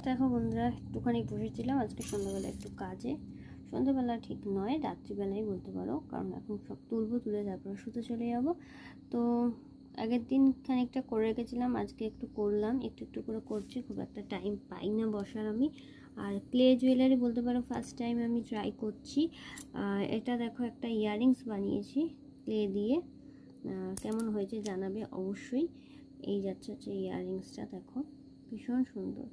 দেখো বন্ধুরা, একটুখানি বসেছিলাম আজকে সন্ধ্যাবেলা একটু কাজে। সন্ধ্যাবেলা ঠিক নয়, রাত্রিবেলাই বলতে পারো, কারণ এখন সব তুলবো, তুলে তারপরে শুতে চলে যাব। তো আগের দিন খানিকটা করে রেখেছিলাম, আজকে একটু করলাম, একটু একটু করে করছি, খুব একটা টাইম পাই না বসার আমি। আর ক্লে জুয়েলারি বলতে পারো ফার্স্ট টাইম আমি ট্রাই করছি। এটা দেখো, একটা ইয়াররিংস বানিয়েছি ক্লে দিয়ে, কেমন হয়েছে জানাবে অবশ্যই। এই যাচ্ছে হচ্ছে ইয়াররিংসটা, দেখো ভীষণ সুন্দর,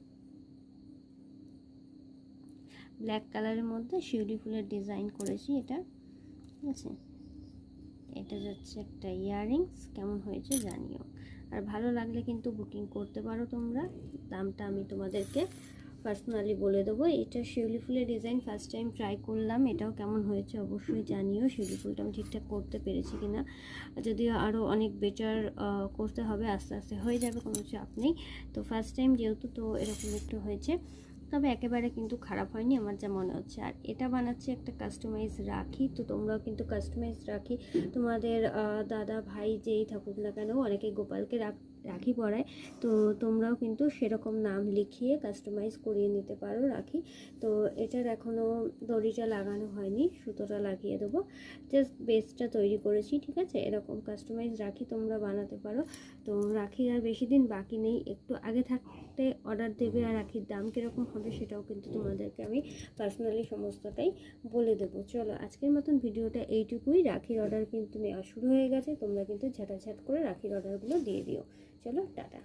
ব্ল্যাক কালারের মধ্যে শিউলি ফুলের ডিজাইন করেছি এটা, ঠিক আছে। এটা যাচ্ছে একটা ইয়াররিংস, কেমন হয়েছে জানিও। আর ভালো লাগলে কিন্তু বুকিং করতে পারো তোমরা, দামটা আমি তোমাদেরকে পার্সোনালি বলে দেবো। এটা শিউলি ফুলের ডিজাইন ফার্স্ট টাইম ট্রাই করলাম, এটাও কেমন হয়েছে অবশ্যই জানিও। শিউলি ফুলটা আমি ঠিকঠাক করতে পেরেছি কিনা, যদিও আরও অনেক বেটার করতে হবে, আস্তে আস্তে হয়ে যাবে, কোনো চাপ নেই। তো ফার্স্ট টাইম যেহেতু, তো এরকম একটু হয়েছে, তবে একেবারে কিন্তু খারাপ হয়নি আমার যা মনে হচ্ছে। আর এটা বানাচ্ছি একটা কাস্টমাইজ রাখি, তো তোমরাও কিন্তু কাস্টমাইজ রাখি তোমাদের দাদা ভাই যেই থাকুক না কেন, অনেকে গোপালকে রাখি পরায়, তো তোমরাও কিন্তু সেরকম নাম লিখিয়ে কাস্টমাইজ করিয়ে নিতে পারো রাখি। তো এটার এখনও দড়িটা লাগানো হয়নি, সুতোটা লাগিয়ে দেবো, জাস্ট বেসটা তৈরি করেছি, ঠিক আছে। এরকম কাস্টমাইজ রাখি তোমরা বানাতে পারো। তো রাখি আর বেশি দিন বাকি নেই, একটু আগে থাকতে অর্ডার দেবে। আর রাখির দাম কীরকম হবে সেটাও কিন্তু তোমাদেরকে আমি পার্সোনালি সমস্তটাই বলে দেবো। চলো আজকের মতন ভিডিওটা এইটুকুই। রাখির অর্ডার কিন্তু নেওয়া শুরু হয়ে গেছে, তোমরা কিন্তু ঝাঁটাঝাট করে রাখির অর্ডারগুলো দিয়ে দিও। চলো টাটা।